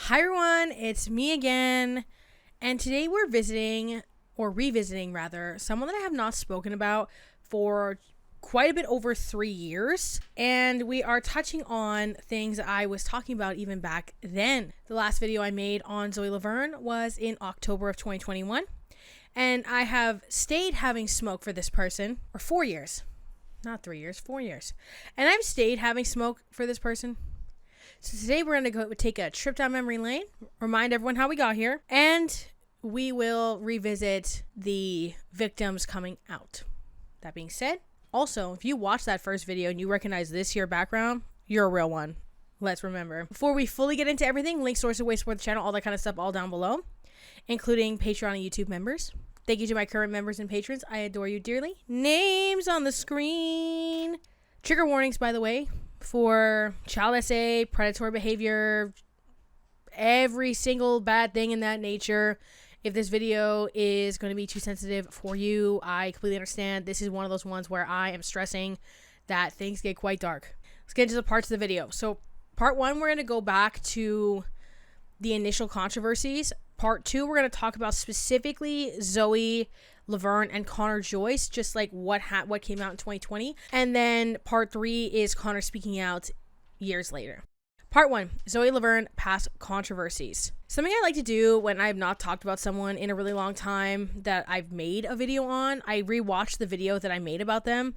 Hi everyone, it's me again, and today we're revisiting someone that I have not spoken about for quite a bit over 3 years, and we are touching on things I was talking about even back then. The last video I made on Zoe Laverne was in October of 2021, and I have stayed having smoke for this person for 4 years. Not 3 years, 4 years. And I've stayed having smoke for this person. So today we're going to go take a trip down memory lane, remind everyone how we got here, and we will revisit the victims coming out. That being said, also, if you watch that first video and you recognize this here background, you're a real one. Let's remember. Before we fully get into everything, links, sources, ways to support the channel, all that kind of stuff all down below, including Patreon and YouTube members. Thank you to my current members and patrons. I adore you dearly. Names on the screen. Trigger warnings, by the way, for child SA, predatory behavior, every single bad thing in that nature. If this video is going to be too sensitive for you, I completely understand. This is one of those ones where I am stressing that things get quite dark. Let's get into the parts of the video. So part 1, we're going to go back to the initial controversies. Part 2, we're going to talk about specifically Zoe Laverne and Connor Joyce, just like what came out in 2020. And then part 3 is Connor speaking out years later. Part 1, Zoe Laverne past controversies. Something I like to do when I have not talked about someone in a really long time that I've made a video on, I rewatched the video that I made about them,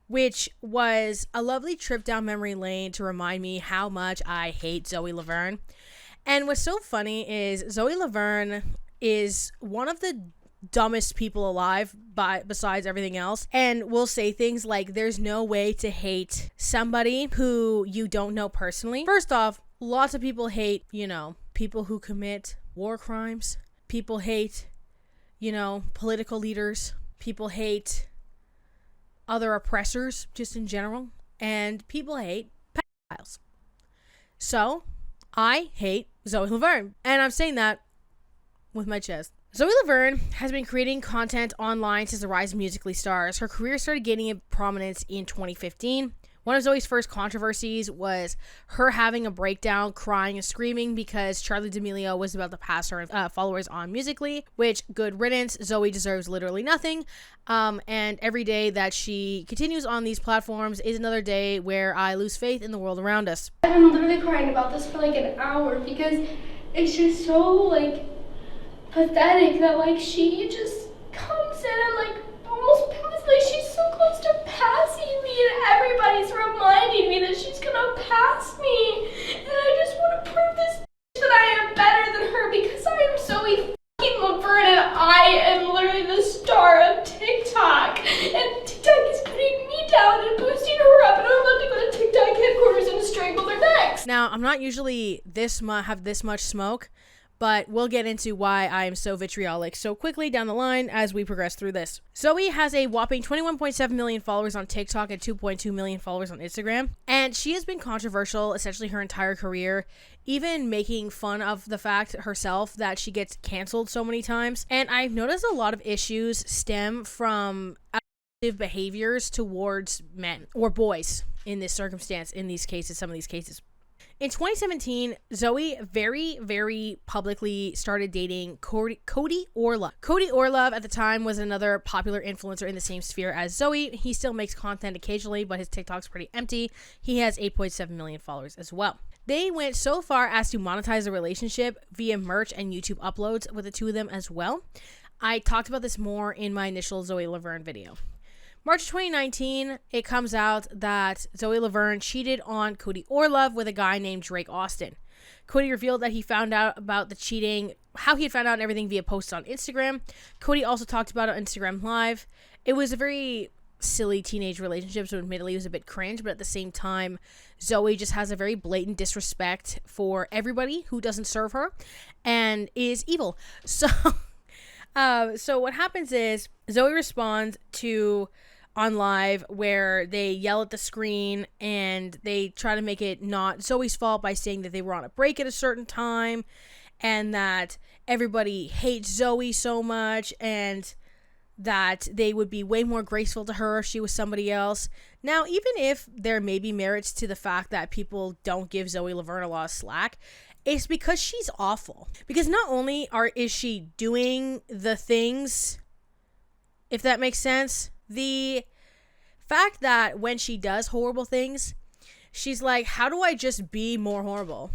which was a lovely trip down memory lane to remind me how much I hate Zoe Laverne. And what's so funny is Zoe Laverne is one of the dumbest people alive besides everything else, and will say things like there's no way to hate somebody who you don't know personally. First off, lots of people hate, people who commit war crimes. People hate, political leaders. People hate other oppressors just in general, and people hate pedophiles. So I hate Zoe Laverne, and I'm saying that with my chest. Zoe Laverne has been creating content online since the rise of Musical.ly stars. Her career started gaining prominence in 2015. One of Zoe's first controversies was her having a breakdown, crying and screaming because Charli D'Amelio was about to pass her followers on Musical.ly, which, good riddance. Zoe deserves literally nothing. And every day that she continues on these platforms is another day where I lose faith in the world around us. I've been literally crying about this for like an hour because it's just so pathetic that she just comes in and almost passes, she's so close to passing me, and everybody's reminding me that she's gonna pass me, and I just want to prove this that I am better than her because I am Zoe fucking Laverne and I am literally the star of TikTok, and TikTok is putting me down and boosting her up, and I'm about to go to TikTok headquarters and strangle their necks. Now, I'm not usually have this much smoke, but we'll get into why I am so vitriolic so quickly down the line as we progress through this. Zoe has a whopping 21.7 million followers on TikTok and 2.2 million followers on Instagram, and she has been controversial essentially her entire career, even making fun of the fact herself that she gets canceled so many times. And I've noticed a lot of issues stem from abusive behaviors towards men or boys in this circumstance, in these cases, some of these cases. In 2017, Zoe very, very publicly started dating Cody Orlove. Cody Orlove at the time was another popular influencer in the same sphere as Zoe. He still makes content occasionally, but his TikTok's pretty empty. He has 8.7 million followers as well. They went so far as to monetize the relationship via merch and YouTube uploads with the two of them as well. I talked about this more in my initial Zoe Laverne video. March 2019, it comes out that Zoe Laverne cheated on Cody Orlove with a guy named Drake Austin. Cody revealed that he found out about the cheating, how he had found out everything via posts on Instagram. Cody also talked about it on Instagram Live. It was a very silly teenage relationship, so admittedly it was a bit cringe, but at the same time, Zoe just has a very blatant disrespect for everybody who doesn't serve her and is evil. So what happens is Zoe responds to on live where they yell at the screen and they try to make it not Zoe's fault by saying that they were on a break at a certain time and that everybody hates Zoe so much and that they would be way more graceful to her if she was somebody else. Now, even if there may be merits to the fact that people don't give Zoe Laverne a lot of slack, It's because she's awful. Because not only is she doing the things, if that makes sense, the fact that when she does horrible things, she's like, how do I just be more horrible?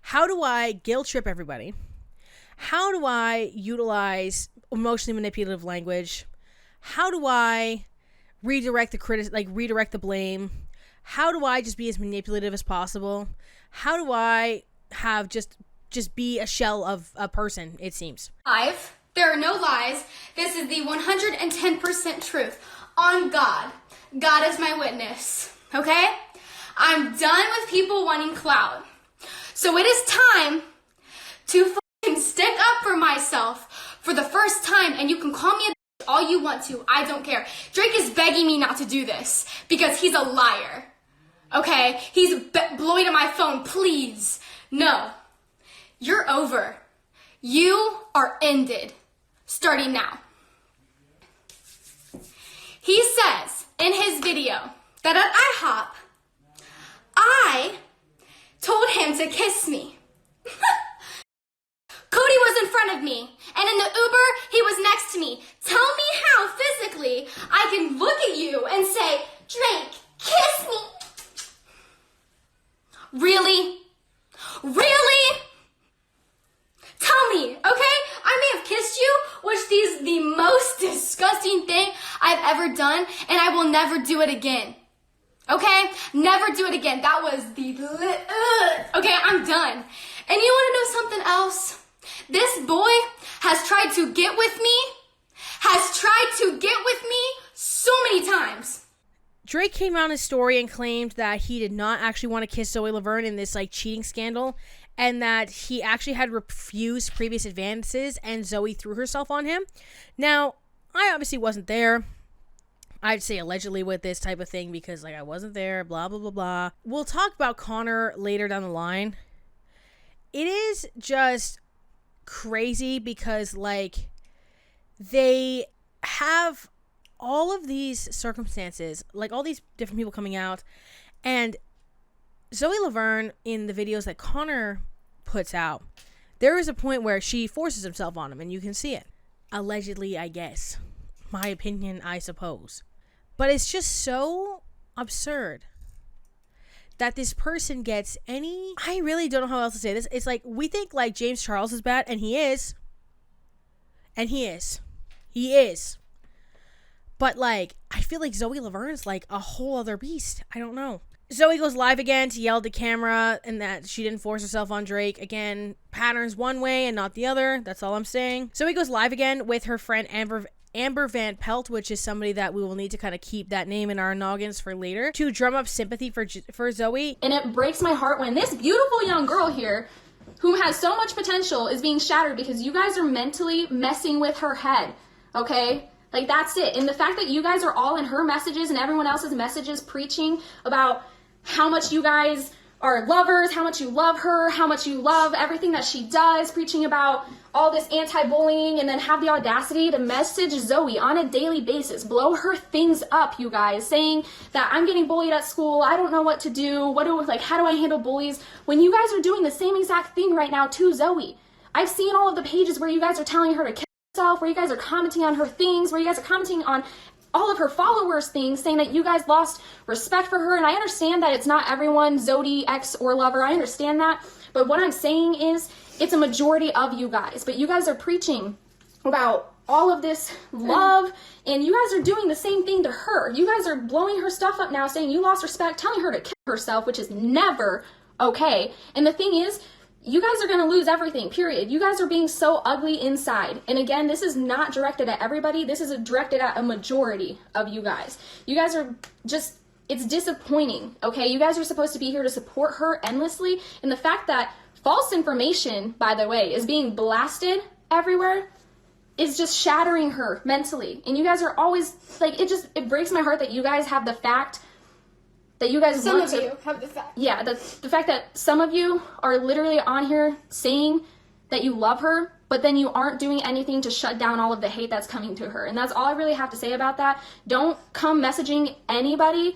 How do I guilt trip everybody? How do I utilize emotionally manipulative language? How do I redirect the blame? How do I just be as manipulative as possible? How do I have just be a shell of a person, it seems. Live. There are no lies. This is the 110% truth. On God. God is my witness. Okay? I'm done with people wanting clout. So it is time to fucking stick up for myself for the first time, and you can call me a bitch all you want to. I don't care. Drake is begging me not to do this because he's a liar. Okay? He's blowing up my phone. Please. No. You're over. You are ended. Starting now. He says in his video that at IHOP, I told him to kiss me. Cody was in front of me, and in the Uber, he was next to me. Tell me how physically I can look at you and say, Drake, kiss me. Really? Really? Tell me, okay? I may have kissed you, which is the most disgusting thing I've ever done, and I will never do it again. Okay? Never do it again. That was okay, I'm done. And you want to know something else? This boy has tried to get with me, so many times. Drake came out in his story and claimed that he did not actually want to kiss Zoe Laverne in this cheating scandal, and that he actually had refused previous advances and Zoe threw herself on him. Now, I obviously wasn't there. I'd say allegedly with this type of thing because I wasn't there, blah, blah, blah, blah. We'll talk about Connor later down the line. It is just crazy because they have all of these circumstances, all these different people coming out, and Zoe Laverne, in the videos that Connor puts out, there is a point where she forces herself on him, and you can see it. Allegedly, I guess. My opinion, I suppose. But it's just so absurd that this person gets I really don't know how else to say this. It's we think James Charles is bad, and he is. And he is. He is. But I feel like Zoe Laverne is a whole other beast. I don't know. Zoe goes live again to yell at the camera and that she didn't force herself on Drake. Again, patterns one way and not the other. That's all I'm saying. Zoe goes live again with her friend Amber Van Pelt, which is somebody that we will need to kind of keep that name in our noggins for later, to drum up sympathy for Zoe. And it breaks my heart when this beautiful young girl here, who has so much potential, is being shattered because you guys are mentally messing with her head, okay? That's it. And the fact that you guys are all in her messages and everyone else's messages preaching about how much you guys are lovers, how much you love her, how much you love everything that she does, preaching about all this anti-bullying, and then have the audacity to message Zoe on a daily basis, blow her things up, you guys, saying that I'm getting bullied at school, I don't know what to do, how do I handle bullies, when you guys are doing the same exact thing right now to Zoe. I've seen all of the pages where you guys are telling her to kill herself, where you guys are commenting on her things, where you guys are commenting on all of her followers' things, saying that you guys lost respect for her. And I understand that it's not everyone, Zodi, ex, or lover. I understand that. But what I'm saying is it's a majority of you guys. But you guys are preaching about all of this love, and you guys are doing the same thing to her. You guys are blowing her stuff up now, saying you lost respect, telling her to kill herself, which is never okay. And the thing is, you guys are going to lose everything, period. You guys are being so ugly inside. And again, this is not directed at everybody. This is directed at a majority of you guys. You guys are just, it's disappointing, okay? You guys are supposed to be here to support her endlessly. And the fact that false information, by the way, is being blasted everywhere is just shattering her mentally. And you guys are always, it breaks my heart that you guys have the fact that you guys some of you have the fact. Yeah, the fact that some of you are literally on here saying that you love her, but then you aren't doing anything to shut down all of the hate that's coming to her. And that's all I really have to say about that. Don't come messaging anybody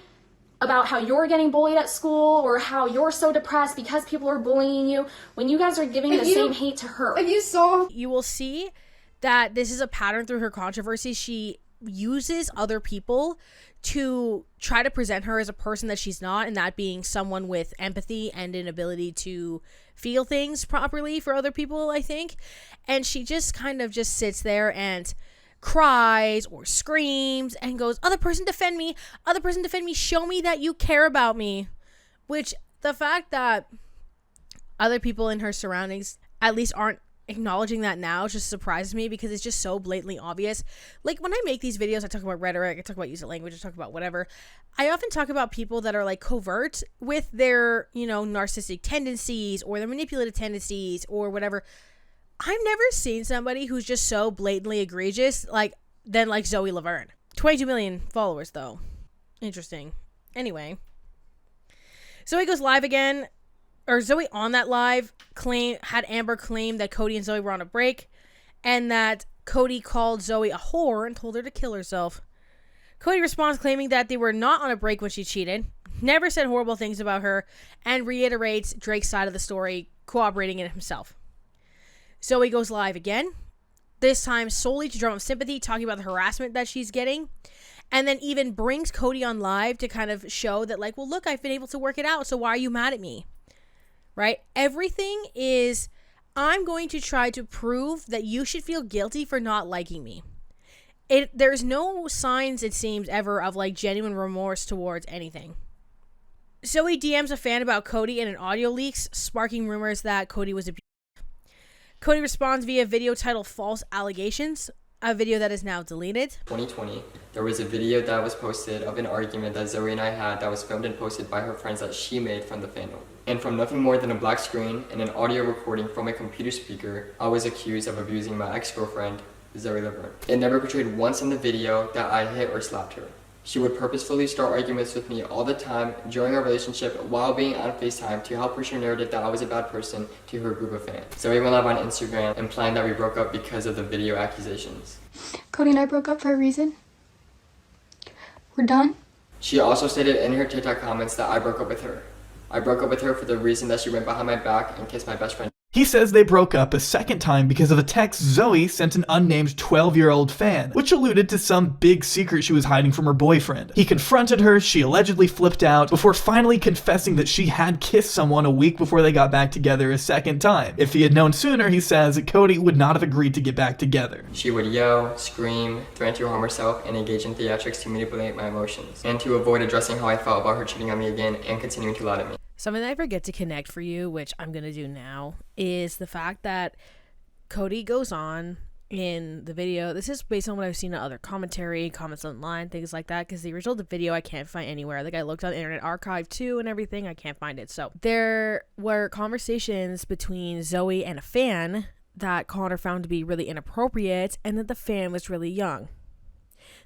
about how you're getting bullied at school or how you're so depressed because people are bullying you, when you guys are giving the same hate to her. If you saw, you will see that this is a pattern through her controversy. She uses other people to try to present her as a person that she's not, and that being someone with empathy and an ability to feel things properly for other people, I think. And she just kind of just sits there and cries or screams and goes, other person defend me, show me that you care about me. Which, the fact that other people in her surroundings at least aren't acknowledging that now just surprises me, because it's just so blatantly obvious. Like, when I make these videos, I talk about rhetoric, I talk about use of language, I talk about whatever. I often talk about people that are like covert with their, narcissistic tendencies or their manipulative tendencies or whatever. I've never seen somebody who's just so blatantly egregious than Zoe Laverne. 22 million followers, though. Interesting. Anyway, Zoe goes live again, or Zoe on that live had Amber claim that Cody and Zoe were on a break, and that Cody called Zoe a whore and told her to kill herself. Cody responds claiming that they were not on a break when she cheated, never said horrible things about her, and reiterates Drake's side of the story, corroborating it himself. Zoe goes live again, this time solely to drum up sympathy, talking about the harassment that she's getting, and then even brings Cody on live to kind of show that, well, look, I've been able to work it out, so why are you mad at me? Right? Everything is, I'm going to try to prove that you should feel guilty for not liking me. There's no signs, it seems, ever of genuine remorse towards anything. Zoe DMs a fan about Cody and an audio leaks, sparking rumors that Cody was abused. Cody responds via video titled False Allegations, a video that is now deleted. 2020, there was a video that was posted of an argument that Zoe and I had that was filmed and posted by her friends that she made from the fandom. And from nothing more than a black screen and an audio recording from a computer speaker, I was accused of abusing my ex-girlfriend, Zoe Laverne. It never portrayed once in the video that I hit or slapped her. She would purposefully start arguments with me all the time during our relationship while being on FaceTime to help push her narrative that I was a bad person to her group of fans. Zoe went live on Instagram implying that we broke up because of the video accusations. Cody and I broke up for a reason. We're done. She also stated in her TikTok comments that I broke up with her. I broke up with her for the reason that she went behind my back and kissed my best friend. He says they broke up a second time because of a text Zoe sent an unnamed 12-year-old fan, which alluded to some big secret she was hiding from her boyfriend. He confronted her, she allegedly flipped out, before finally confessing that she had kissed someone a week before they got back together a second time. If he had known sooner, he says, Cody would not have agreed to get back together. She would yell, scream, threaten to harm herself, and engage in theatrics to manipulate my emotions, and to avoid addressing how I felt about her cheating on me again and continuing to lie to me. Something that I forget to connect for you, which I'm going to do now, is the fact that Cody goes on in the video. This is based on what I've seen in other commentary, comments online, things like that, because the original video I can't find anywhere. I think I looked on Internet Archive too and everything. I can't find it. So there were conversations between Zoe and a fan that Connor found to be really inappropriate, and that the fan was really young.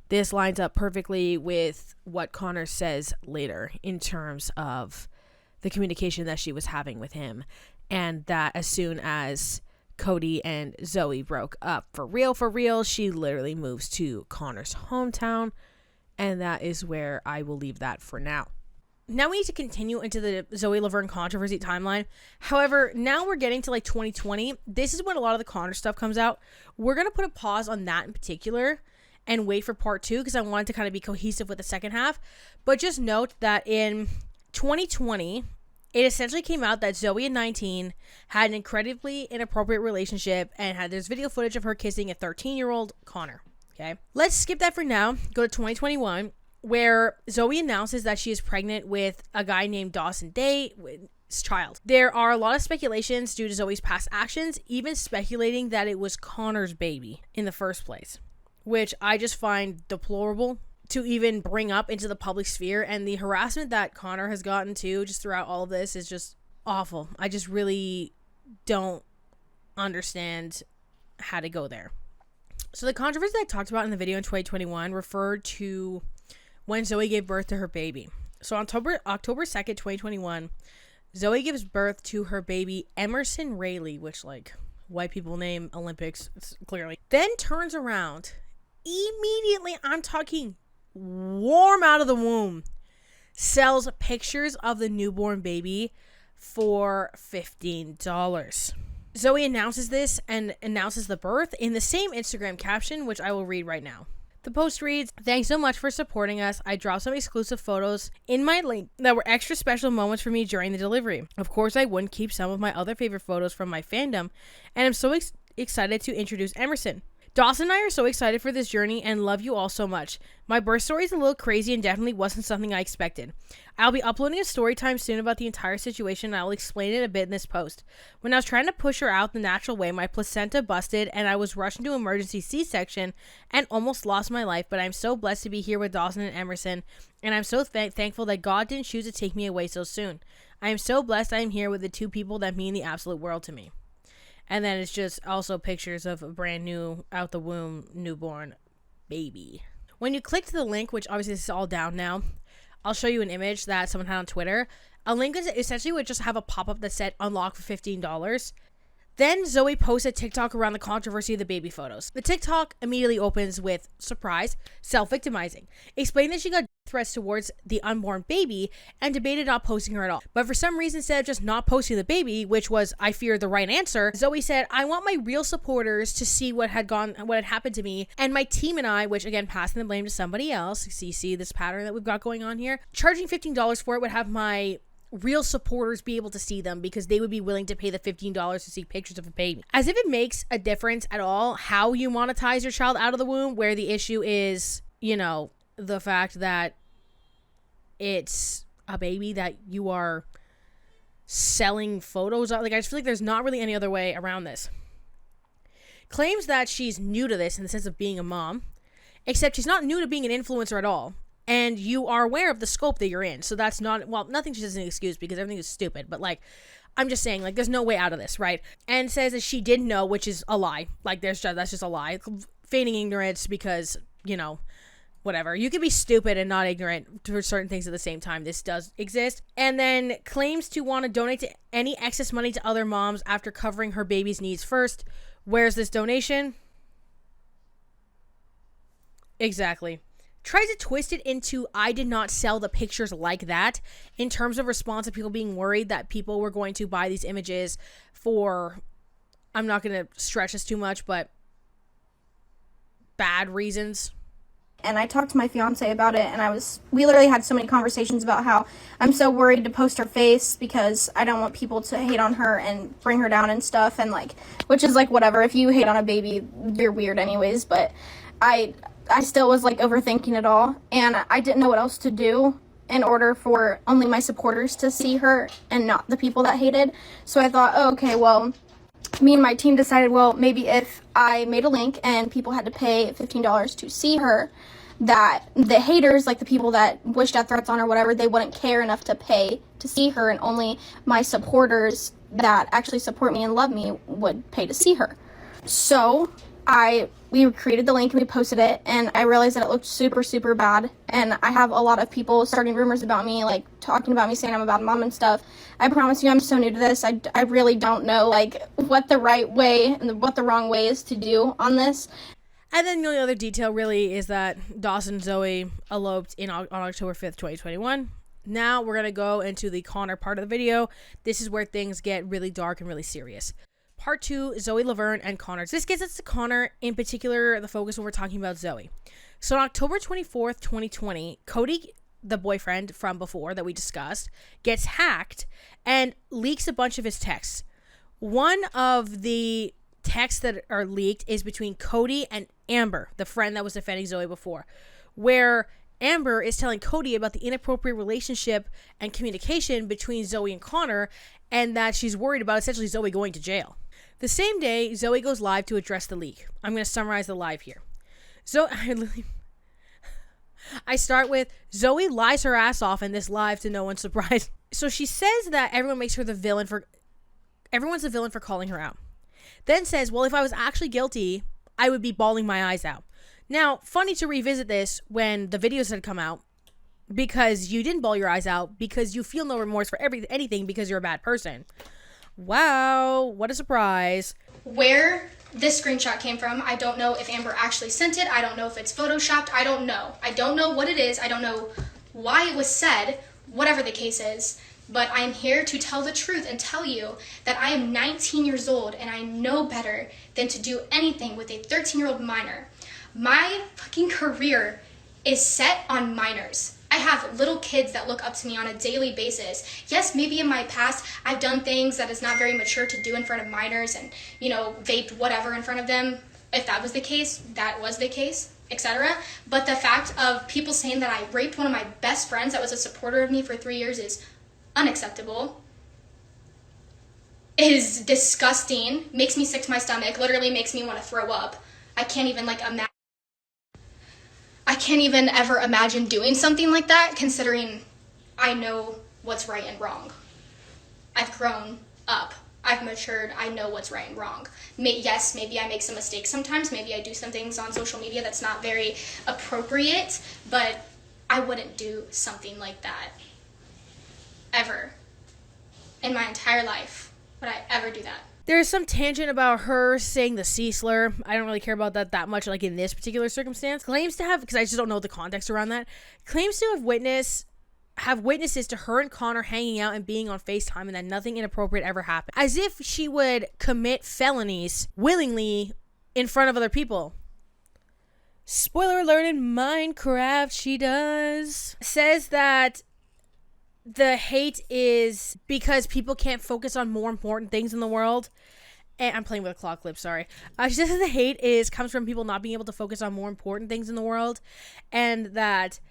This lines up perfectly with what Connor says later in terms of the communication that she was having with him, and that as soon as Cody and Zoe broke up for real, she literally moves to Connor's hometown, and that is where I will leave that for now. Now we need to continue into the Zoe Laverne controversy timeline. However, now we're getting to 2020. This is when a lot of the Connor stuff comes out. We're going to put a pause on that in particular and wait for part 2, because I want it to kind of be cohesive with the second half. But just note that in 2020, it essentially came out that Zoe at 19 had an incredibly inappropriate relationship, and there's video footage of her kissing a 13-year-old Connor. Okay, let's skip that for now. Go to 2021, where Zoe announces that she is pregnant with a guy named Dawson Day, child. There are a lot of speculations due to Zoe's past actions, even speculating that it was Connor's baby in the first place, which I just find deplorable to even bring up into the public sphere. And the harassment that Connor has gotten to just throughout all of this is just awful. I just really don't understand how to go there. So the controversy that I talked about in the video in 2021 referred to when Zoe gave birth to her baby. So on October 2nd, 2021, Zoe gives birth to her baby Emerson Rayleigh, which white people name Olympics, clearly. Then turns around immediately, I'm talking warm out of the womb, sells pictures of the newborn baby for $15. Zoe announces this and announces the birth in the same Instagram caption, which I will read right now. The post reads, "Thanks so much for supporting us. I dropped some exclusive photos in my link that were extra special moments for me during the delivery. Of course, I wouldn't keep some of my other favorite photos from my fandom, and I'm so excited to introduce Emerson. Dawson and I are so excited for this journey and love you all so much. My birth story is a little crazy and definitely wasn't something I expected. I'll be uploading a story time soon about the entire situation, and I'll explain it a bit in this post. When I was trying to push her out the natural way, my placenta busted and I was rushed into emergency C-section and almost lost my life, but I'm so blessed to be here with Dawson and Emerson, and I'm so thankful that God didn't choose to take me away so soon. I am so blessed I am here with the two people that mean the absolute world to me." And then it's just also pictures of a brand new, out the womb, newborn baby. When you click to the link, which obviously this is all down now, I'll show you an image that someone had on Twitter. A link is essentially would just have a pop-up that said unlock for $15. Then Zoe posts a TikTok around the controversy of the baby photos. The TikTok immediately opens with, surprise, self-victimizing, explaining that she got threats towards the unborn baby and debated not posting her at all. But for some reason, instead of just not posting the baby, which was, I fear, the right answer, Zoe said, "I want my real supporters to see what had happened to me, and my team and I," which again, passing the blame to somebody else. So you see this pattern that we've got going on here. "Charging $15 for it would have my real supporters be able to see them because they would be willing to pay the $15 to see pictures of a baby." As if it makes a difference at all how you monetize your child out of the womb, where the issue is, the fact that it's a baby that you are selling photos of. Like, I just feel like there's not really any other way around this. Claims that she's new to this in the sense of being a mom, except she's not new to being an influencer at all. And you are aware of the scope that you're in. So that's not, well, nothing just is an excuse because everything is stupid. But, like, I'm just saying, like, there's no way out of this, right? And says that she didn't know, which is a lie. Like, that's just a lie. Feigning ignorance because, whatever. You can be stupid and not ignorant for certain things at the same time. This does exist. And then claims to want to donate to any excess money to other moms after covering her baby's needs first. Where's this donation? Exactly. Tries to twist it into, I did not sell the pictures like that, in terms of response of people being worried that people were going to buy these images for, I'm not going to stretch this too much, but bad reasons. And I talked to my fiance about it, and we literally had so many conversations about how I'm so worried to post her face because I don't want people to hate on her and bring her down and stuff, and which is whatever. If you hate on a baby, you're weird anyways, but I still was overthinking it all, and I didn't know what else to do in order for only my supporters to see her and not the people that hated. So I thought, oh, okay, well, me and my team decided, well, maybe if I made a link and people had to pay $15 to see her, that the haters, like the people that wished death threats on her, whatever, they wouldn't care enough to pay to see her, and only my supporters that actually support me and love me would pay to see her. So we created the link and we posted it, and I realized that it looked super, super bad, and I have a lot of people starting rumors about me, talking about me, saying I'm a bad mom and stuff. I promise you, I'm so new to this. I really don't know what the right way and what the wrong way is to do on this. And then the only other detail really is that Dawson and Zoe eloped on October 5th, 2021. Now we're going to go into the Connor part of the video. This is where things get really dark and really serious. Part 2, Zoe Laverne and Connor. So this gets us to Connor, in particular, the focus when we're talking about Zoe. So on October 24th, 2020, Cody, the boyfriend from before that we discussed, gets hacked and leaks a bunch of his texts. One of the texts that are leaked is between Cody and Amber, the friend that was defending Zoe before, where Amber is telling Cody about the inappropriate relationship and communication between Zoe and Connor, and that she's worried about essentially Zoe going to jail. The same day, Zoe goes live to address the leak. I'm going to summarize the live here. I start with, Zoe lies her ass off in this live to no one's surprise. So she says that everyone's the villain for calling her out. Then says, well, if I was actually guilty, I would be bawling my eyes out. Now, funny to revisit this when the videos had come out, because you didn't bawl your eyes out because you feel no remorse for anything because you're a bad person. Wow, what a surprise. Where this screenshot came from, I don't know if Amber actually sent it. I don't know if it's photoshopped. I don't know. I don't know what it is. I don't know why it was said, whatever the case is. But I'm here to tell the truth and tell you that I am 19 years old and I know better than to do anything with a 13-year-old minor. My fucking career is set on minors. I have little kids that look up to me on a daily basis. Yes, maybe in my past I've done things that is not very mature to do in front of minors and, vaped whatever in front of them. If that was the case, that was the case, etc. But the fact of people saying that I raped one of my best friends that was a supporter of me for 3 years is unacceptable, is disgusting, makes me sick to my stomach, literally makes me want to throw up. I can't even ever imagine doing something like that, considering I know what's right and wrong. I've grown up. I've matured. I know what's right and wrong. Yes, maybe I make some mistakes sometimes. Maybe I do some things on social media that's not very appropriate, but I wouldn't do something like that. Ever. In my entire life would I ever do that. There's some tangent about her saying the C slur. I don't really care about that much, like in this particular circumstance. Claims to have, because I just don't know the context around that, claims to have witnesses to her and Connor hanging out and being on FaceTime and that nothing inappropriate ever happened. As if she would commit felonies willingly in front of other people. Spoiler alert, in Minecraft, she does. Says that the hate is because people can't focus on more important things in the world. And I'm playing with a claw clip, sorry. She says that the hate comes from people not being able to focus on more important things in the world. And that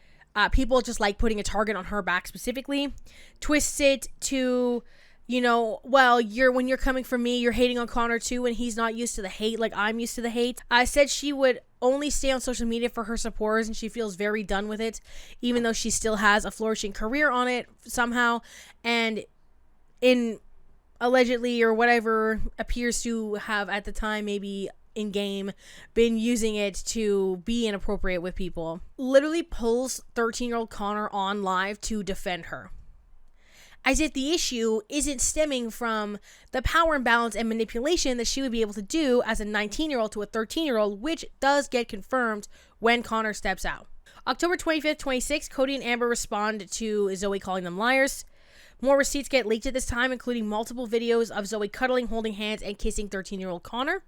people just like putting a target on her back specifically. Twists it to, well, when you're coming from me, you're hating on Connor too, and he's not used to the hate like I'm used to the hate. I said she would only stay on social media for her supporters, and she feels very done with it, even though she still has a flourishing career on it somehow, and in allegedly or whatever appears to have at the time maybe in game been using it to be inappropriate with people. Literally pulls 13-year-old Connor on live to defend her, as if the issue isn't stemming from the power imbalance and manipulation that she would be able to do as a 19-year-old to a 13-year-old, which does get confirmed when Connor steps out. October 25th, 26th, Cody and Amber respond to Zoe calling them liars. More receipts get leaked at this time, including multiple videos of Zoe cuddling, holding hands, and kissing 13-year-old Connor.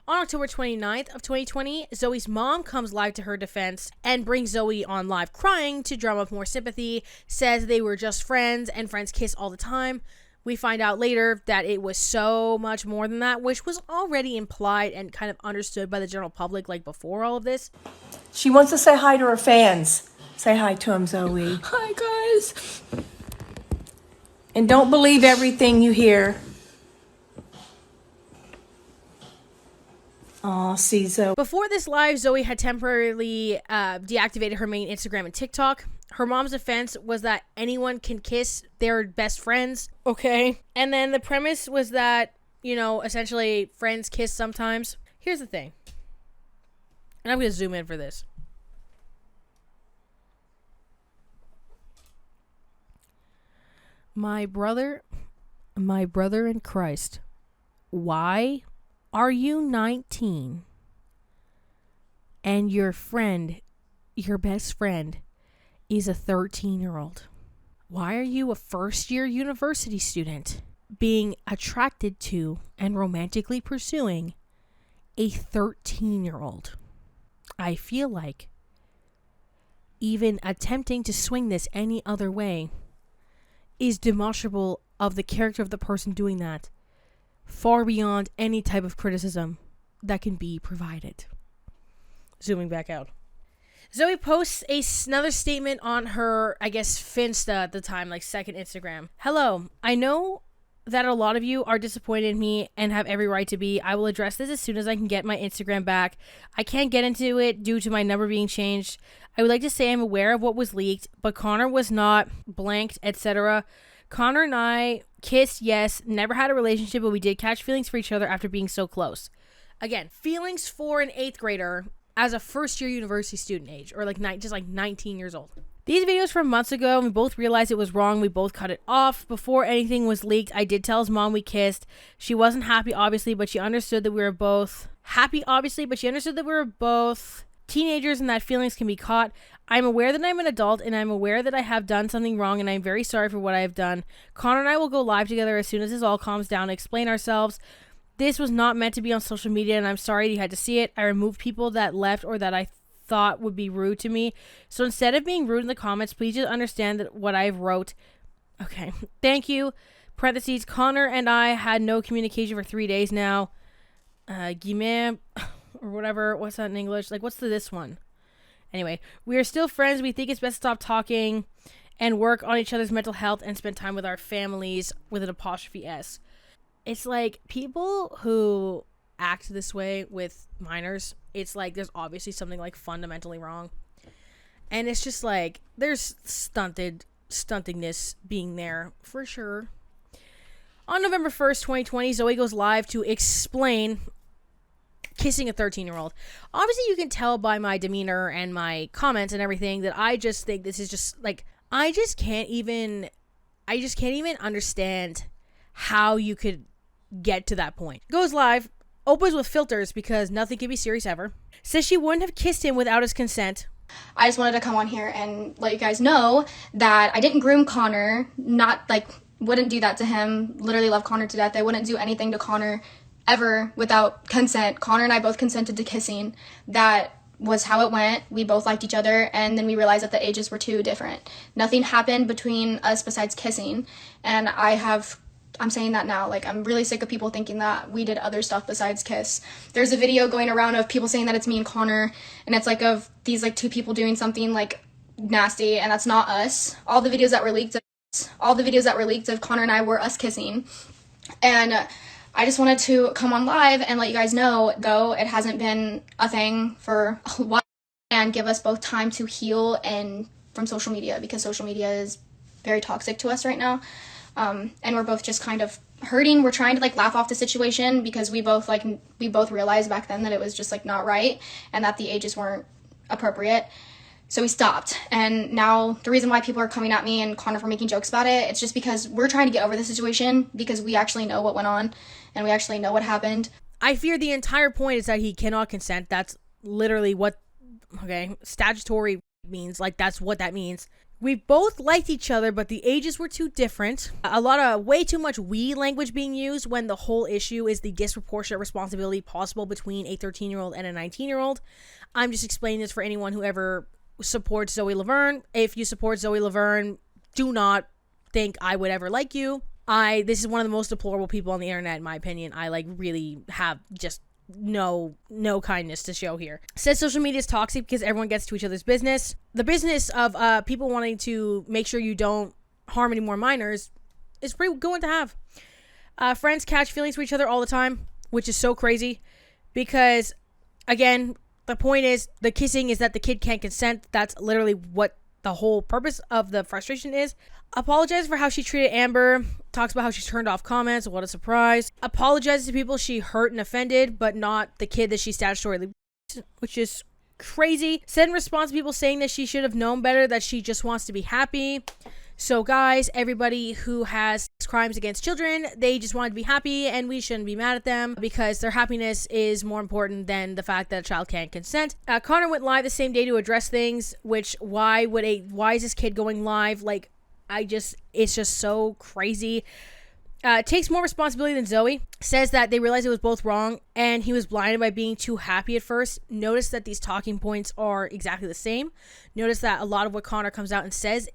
On October 29th of 2020, Zoe's mom comes live to her defense and brings Zoe on live crying to drum up more sympathy, says they were just friends and friends kiss all the time. We find out later that it was so much more than that, which was already implied and kind of understood by the general public like before all of this. She wants to say hi to her fans. Say hi to them, Zoe. Hi, guys. And don't believe everything you hear. Aw, see, Zoe. Before this live, Zoe had temporarily deactivated her main Instagram and TikTok. Her mom's defense was that anyone can kiss their best friends, okay? And then the premise was that, essentially friends kiss sometimes. Here's the thing. And I'm going to zoom in for this. My brother in Christ, why are you 19 and your best friend, is a 13-year-old? Why are you a first-year university student being attracted to and romantically pursuing a 13-year-old? I feel like even attempting to swing this any other way is demonstrable of the character of the person doing that, far beyond any type of criticism that can be provided. Zooming back out. Zoe posts another statement on her, Finsta at the time, second Instagram. Hello, I know that a lot of you are disappointed in me and have every right to be. I will address this as soon as I can get my Instagram back. I can't get into it due to my number being changed. I would like to say I'm aware of what was leaked, but Connor was not blanked, etc. Connor and I kissed, yes, never had a relationship, but we did catch feelings for each other after being so close. Again, feelings for an 8th grader as a first-year university student age, or 19 years old. These videos from months ago, and we both realized it was wrong. We both cut it off. Before anything was leaked, I did tell his mom we kissed. She wasn't happy, obviously, but she understood that we were both teenagers and that feelings can be caught. I'm aware that I'm an adult and I'm aware that I have done something wrong and I'm very sorry for what I have done. Connor and I will go live together as soon as this all calms down to explain ourselves. This was not meant to be on social media and I'm sorry you had to see it. I removed people that left or that I thought would be rude to me. So instead of being rude in the comments, please just understand that what I wrote. Okay, thank you. Parentheses, Connor and I had no communication for 3 days now. Guillemets, or whatever. What's that in English? Like, what's this one? Anyway, we are still friends. We think it's best to stop talking and work on each other's mental health and spend time with our families with an apostrophe S. It's like people who act this way with minors, it's like there's obviously something like fundamentally wrong. And it's just like there's stuntingness being there for sure. On November 1st, 2020, Zoe goes live to explain kissing a 13-year-old. Obviously, you can tell by my demeanor and my comments and everything that I just think this is just like I just can't even understand how you could get to that point. Goes live, opens with filters because nothing can be serious ever. Says she wouldn't have kissed him without his consent. I just wanted to come on here and let you guys know that I didn't groom Connor, wouldn't do that to him, literally love Connor to death. I wouldn't do anything to Connor ever without consent. Connor and I both consented to kissing. That was how it went. We both liked each other, and then we realized that the ages were too different. Nothing happened between us besides kissing, and I'm saying that now, like, I'm really sick of people thinking that we did other stuff besides kiss. There's a video going around of people saying that it's me and Connor, and it's like of these like two people doing something like nasty, and that's not us. All the videos that were leaked of Connor and I were us kissing, and I just wanted to come on live and let you guys know, though it hasn't been a thing for a while, and give us both time to heal and from social media, because social media is very toxic to us right now. And we're both just kind of hurting. We're trying to like laugh off the situation because we both realized back then that it was just like not right and that the ages weren't appropriate. So we stopped. And now the reason why people are coming at me and Connor for making jokes about it, it's just because we're trying to get over the situation because we actually know what went on and we actually know what happened. I fear the entire point is that he cannot consent. That's literally what, statutory means. Like, that's what that means. We both liked each other, but the ages were too different. Way too much we language being used when the whole issue is the disproportionate responsibility possible between a 13-year-old and a 19-year-old. I'm just explaining this for anyone who ever supports Zoe Laverne. If you support Zoe Laverne, do not think I would ever like you. This is one of the most deplorable people on the internet, in my opinion. I really have just no kindness to show here. Says social media is toxic because everyone gets to each other's business. The business of people wanting to make sure you don't harm any more minors is pretty good one to have. Friends catch feelings for each other all the time, which is so crazy because, again, the point is the kissing is that the kid can't consent. That's literally what the whole purpose of the frustration is. Apologizes for how she treated Amber. Talks about how she's turned off comments. What a surprise. Apologizes to people she hurt and offended, but not the kid that she statutorily, which is crazy. Said in response to people saying that she should have known better, that she just wants to be happy. So guys, everybody who has crimes against children, they just want to be happy and we shouldn't be mad at them because their happiness is more important than the fact that a child can't consent. Connor went live the same day to address things, which why is this kid going live? It's just so crazy. Takes more responsibility than Zoe. Says that they realized it was both wrong and he was blinded by being too happy at first. Notice that these talking points are exactly the same. Notice that a lot of what Connor comes out and says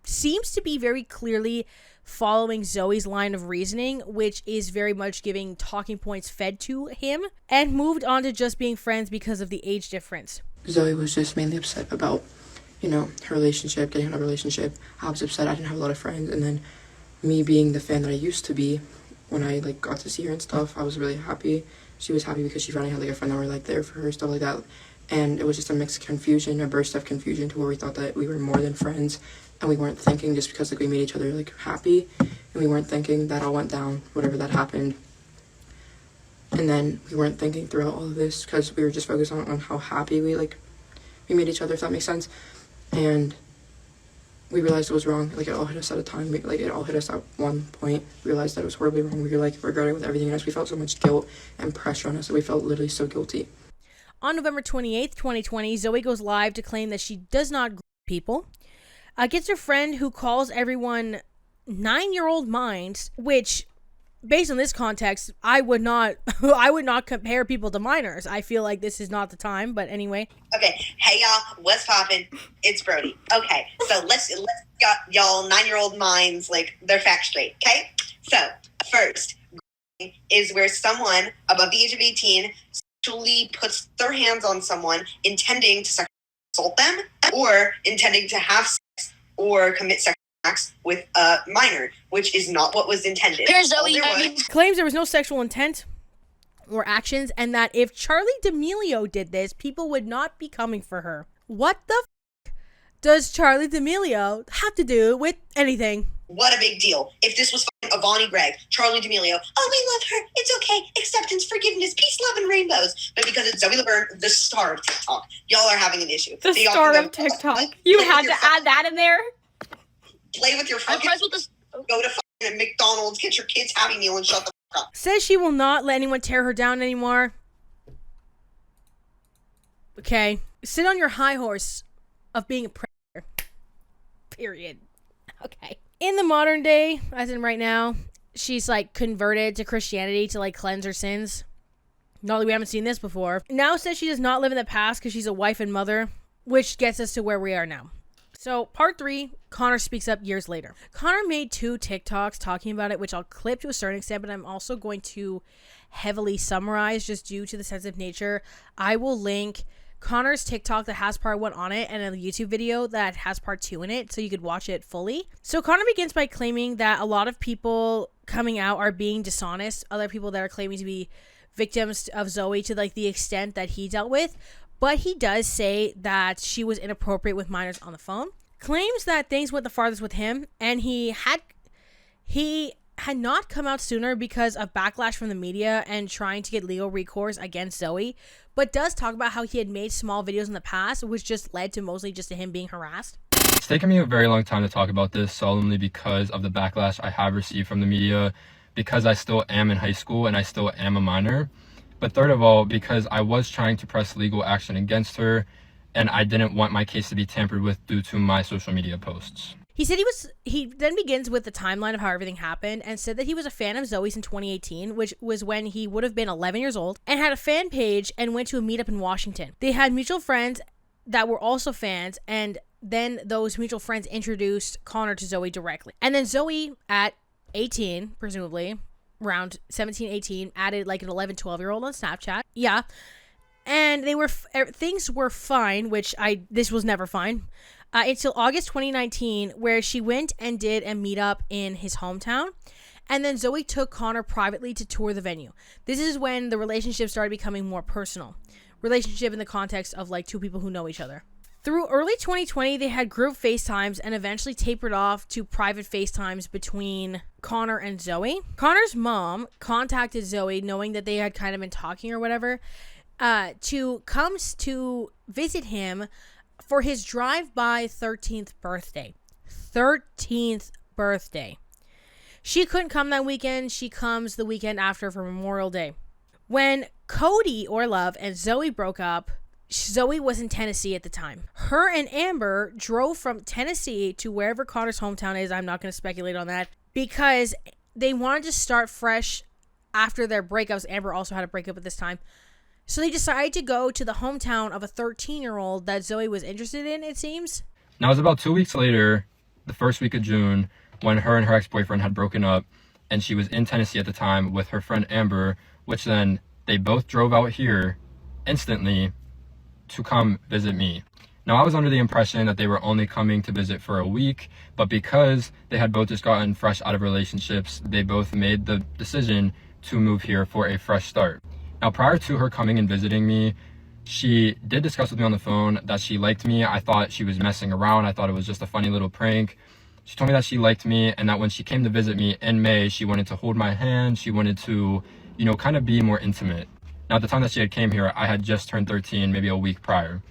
seems to be very clearly following Zoe's line of reasoning, which is very much giving talking points fed to him, and moved on to just being friends because of the age difference. Zoe was just mainly upset about, her relationship, getting another relationship. I was upset I didn't have a lot of friends, and then me being the fan that I used to be, when I got to see her and stuff, I was really happy. She was happy because she finally had a friend that were there for her, stuff like that. And it was just a mixed confusion, a burst of confusion to where we thought that we were more than friends. And we weren't thinking just because we made each other happy, and we weren't thinking that all went down, whatever that happened. And then we weren't thinking throughout all of this because we were just focused on how happy we made each other, if that makes sense. And we realized it was wrong. It all hit us at a time. It all hit us at one point. We realized that it was horribly wrong. We were regretting with everything in us. We felt so much guilt and pressure on us that we felt literally so guilty. On November 28th, 2020, Zoe goes live to claim that she does not groom people. Gets her friend who calls everyone 9-year-old minds, which, based on this context, I would not compare people to minors. I feel like this is not the time, but anyway. Okay, hey y'all, what's poppin'? It's Brody. Okay, so let's got y'all 9-year-old minds, like, their facts straight, okay? So, first, is where someone above the age of 18 sexually puts their hands on someone intending to sexually assault them or intending to have sex or commit sexual acts with a minor, which is not what was intended. Claims there was no sexual intent or actions, and that if Charlie D'Amelio did this, people would not be coming for her. What the does Charlie D'Amelio have to do with anything? What a big deal. If this was fucking Avani Gregg, Charlie D'Amelio, oh, we love her, it's okay, acceptance, forgiveness, peace, love, and rainbows. But because it's Zoe Laverne, the star of TikTok, y'all are having an issue. The star of TikTok. You had to add that in there? Play with your fucking... Go to fucking McDonald's, get your kids Happy Meal, and shut the fuck up. Says she will not let anyone tear her down anymore. Okay. Sit on your high horse of being a predator. Period. Okay. In the modern day, as in right now, she's like converted to Christianity to like cleanse her sins. Not that we haven't seen this before. Now says she does not live in the past because she's a wife and mother, which gets us to where we are now. So part 3, Connor speaks up years later. Connor made 2 TikToks talking about it, which I'll clip to a certain extent, but I'm also going to heavily summarize just due to the sensitive nature. I will link Connor's TikTok that has part 1 on it and a YouTube video that has part 2 in it so you could watch it fully. So Connor begins by claiming that a lot of people coming out are being dishonest, other people that are claiming to be victims of Zoe to like the extent that he dealt with, but he does say that she was inappropriate with minors on the phone. Claims that things went the farthest with him, and he had not come out sooner because of backlash from the media and trying to get legal recourse against Zoe, but does talk about how he had made small videos in the past, which just led to mostly just to him being harassed. It's taken me a very long time to talk about this, solemnly because of the backlash I have received from the media, because I still am in high school and I still am a minor. But third of all, because I was trying to press legal action against her, and I didn't want my case to be tampered with due to my social media posts. He said he then begins with the timeline of how everything happened and said that he was a fan of Zoe's in 2018, which was when he would have been 11 years old, and had a fan page and went to a meetup in Washington. They had mutual friends that were also fans, and then those mutual friends introduced Connor to Zoe directly. And then Zoe, at 18, presumably, around 17, 18, added like an 11, 12-year-old on Snapchat. Yeah. And things were fine, which this was never fine, until August 2019, where she went and did a meetup in his hometown. And then Zoe took Connor privately to tour the venue. This is when the relationship started becoming more personal. Relationship in the context of like 2 people who know each other. Through early 2020, they had group FaceTimes and eventually tapered off to private FaceTimes between Connor and Zoe. Connor's mom contacted Zoe knowing that they had kind of been talking or whatever, to come to visit him for his drive-by 13th birthday. 13th birthday. She couldn't come that weekend. She comes the weekend after for Memorial Day. When Cody Orlov and Zoe broke up, Zoe was in Tennessee at the time. Her and Amber drove from Tennessee to wherever Connor's hometown is. I'm not going to speculate on that, because they wanted to start fresh after their breakups. Amber also had a breakup at this time. So they decided to go to the hometown of a 13-year-old that Zoe was interested in, it seems. Now, it was about 2 weeks later, the first week of June, when her and her ex-boyfriend had broken up, and she was in Tennessee at the time with her friend Amber, which then they both drove out here instantly to come visit me. Now, I was under the impression that they were only coming to visit for a week, but because they had both just gotten fresh out of relationships, they both made the decision to move here for a fresh start. Now, prior to her coming and visiting me, she did discuss with me on the phone that she liked me. I thought she was messing around. I thought it was just a funny little prank. She told me that she liked me and that when she came to visit me in May, she wanted to hold my hand. She wanted to, kind of be more intimate. Now, at the time that she had came here, I had just turned 13, maybe a week prior.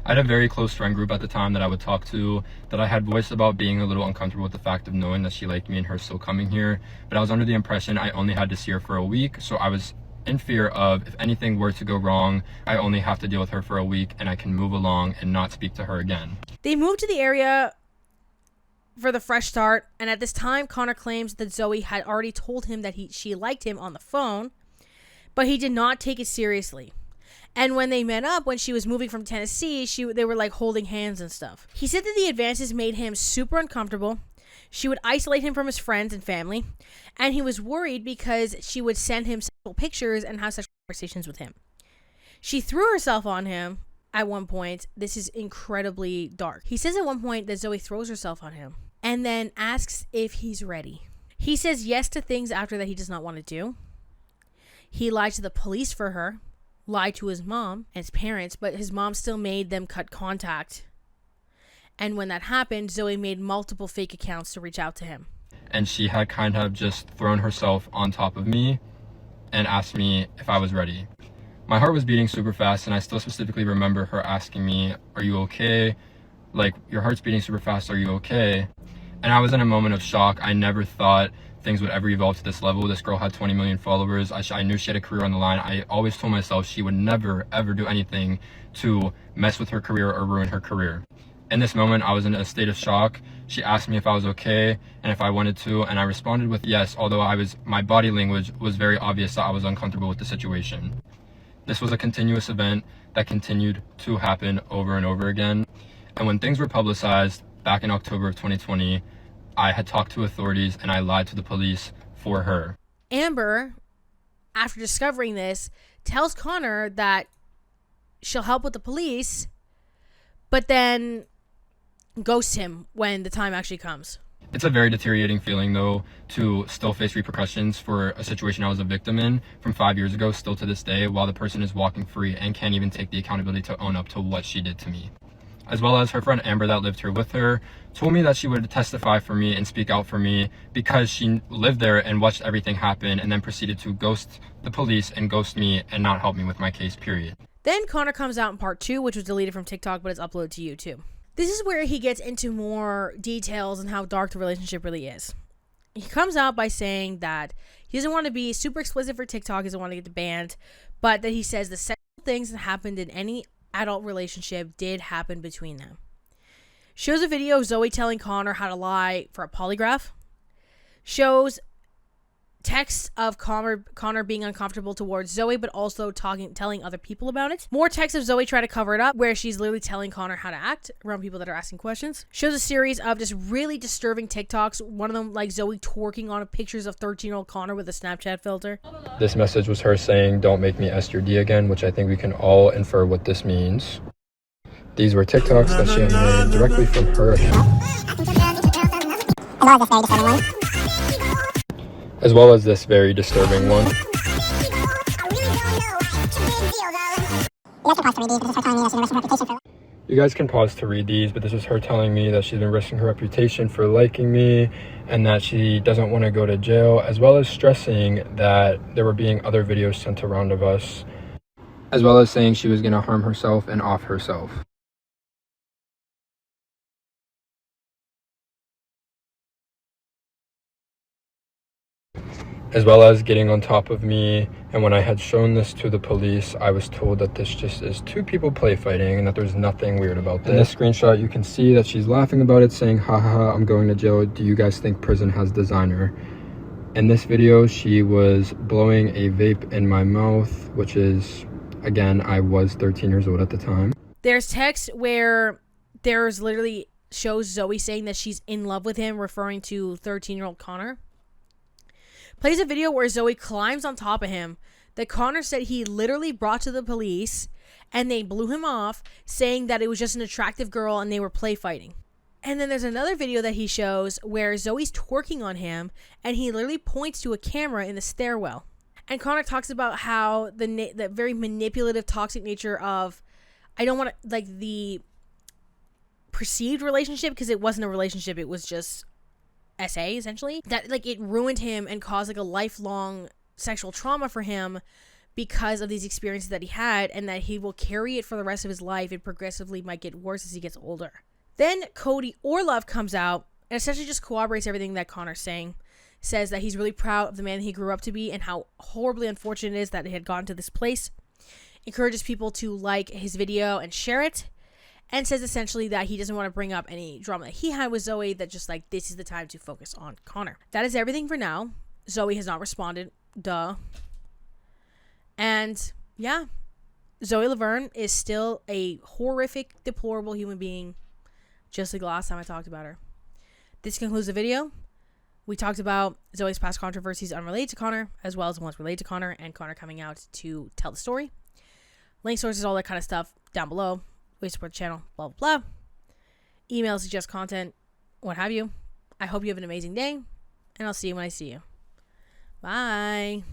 I had a very close friend group at the time that I would talk to, that I had voiced about being a little uncomfortable with the fact of knowing that she liked me and her still coming here. But I was under the impression I only had to see her for a week, so I was in fear of if anything were to go wrong, I only have to deal with her for a week and I can move along and not speak to her again. They moved to the area for the fresh start, and at this time, Connor claims that Zoe had already told him that she liked him on the phone, but he did not take it seriously. And when they met up, when she was moving from Tennessee, they were like holding hands and stuff. He said that the advances made him super uncomfortable. She would isolate him from his friends and family, and he was worried because she would send him sexual pictures and have sexual conversations with him. She threw herself on him at one point. This is incredibly dark. He says at one point that Zoe throws herself on him and then asks if he's ready. He says yes to things after that he does not want to do. He lied to the police for her, lied to his mom and his parents, but his mom still made them cut contact. And when that happened, Zoe made multiple fake accounts to reach out to him. And she had kind of just thrown herself on top of me and asked me if I was ready. My heart was beating super fast, and I still specifically remember her asking me, "Are you okay? Like, your heart's beating super fast, are you okay?" And I was in a moment of shock. I never thought things would ever evolve to this level. This girl had 20 million followers. I knew she had a career on the line. I always told myself she would never, ever do anything to mess with her career or ruin her career. In this moment, I was in a state of shock. She asked me if I was okay and if I wanted to, and I responded with yes, although my body language was very obvious that I was uncomfortable with the situation. This was a continuous event that continued to happen over and over again. And when things were publicized back in October of 2020, I had talked to authorities and I lied to the police for her. Amber, after discovering this, tells Connor that she'll help with the police, but then ghosts him when the time actually comes. It's a very deteriorating feeling, though, to still face repercussions for a situation I was a victim in from 5 years ago, still to this day, while the person is walking free and can't even take the accountability to own up to what she did to me. As well as her friend Amber that lived here with her told me that she would testify for me and speak out for me because she lived there and watched everything happen and then proceeded to ghost the police and ghost me and not help me with my case, period. Then Connor comes out in part 2, which was deleted from TikTok, but it's uploaded to YouTube. This is where he gets into more details on how dark the relationship really is. He comes out by saying that he doesn't want to be super explicit for TikTok, he doesn't want to get the banned, but that he says the sexual things that happened in any adult relationship did happen between them. Shows a video of Zoe telling Connor how to lie for a polygraph. Shows texts of Connor being uncomfortable towards Zoe, but also telling other people about it. More texts of Zoe try to cover it up, where she's literally telling Connor how to act around people that are asking questions. Shows a series of just really disturbing TikToks. One of them, like Zoe twerking on pictures of 13-year-old Connor with a Snapchat filter. This message was her saying, "Don't make me S your D again," which I think we can all infer what this means. These were TikToks that she had made directly from her account. As well as this very disturbing one. You guys can pause to read these, but this is her telling me that she's been risking her reputation for liking me and that she doesn't want to go to jail, as well as stressing that there were being other videos sent around of us, as well as saying she was going to harm herself and off herself. As well as getting on top of me, and when I had shown this to the police, I was told that this just is two people play fighting and that there's nothing weird about this. In this screenshot, you can see that she's laughing about it, saying, "Ha ha ha, I'm going to jail. Do you guys think prison has designer?" In this video, she was blowing a vape in my mouth, which is, again, I was 13 years old at the time. There's text where there's literally shows Zoe saying that she's in love with him, referring to 13-year-old Connor. Plays a video where Zoe climbs on top of him that Connor said he literally brought to the police, and they blew him off, saying that it was just an attractive girl and they were play fighting. And then there's another video that he shows where Zoe's twerking on him, and he literally points to a camera in the stairwell. And Connor talks about how the very manipulative, toxic nature of, I don't want to, like, the perceived relationship, because it wasn't a relationship, it was just SA, essentially, that like it ruined him and caused like a lifelong sexual trauma for him because of these experiences that he had, and that he will carry it for the rest of his life. It progressively might get worse as he gets older. Then Cody Orlov comes out and essentially just corroborates everything that Connor's saying, says that he's really proud of the man he grew up to be and how horribly unfortunate it is that it had gotten to this place. Encourages people to like his video and share it, and says essentially that he doesn't want to bring up any drama that he had with Zoe, that just like this is the time to focus on Connor. That is everything for now. Zoe has not responded. Duh. And yeah, Zoe Laverne is still a horrific, deplorable human being, just like the last time I talked about her. This concludes the video. We talked about Zoe's past controversies unrelated to Connor, as well as the ones related to Connor and Connor coming out to tell the story. Link sources, all that kind of stuff down below. We support the channel, blah, blah, blah. Email, suggest content, what have you. I hope you have an amazing day, and I'll see you when I see you. Bye.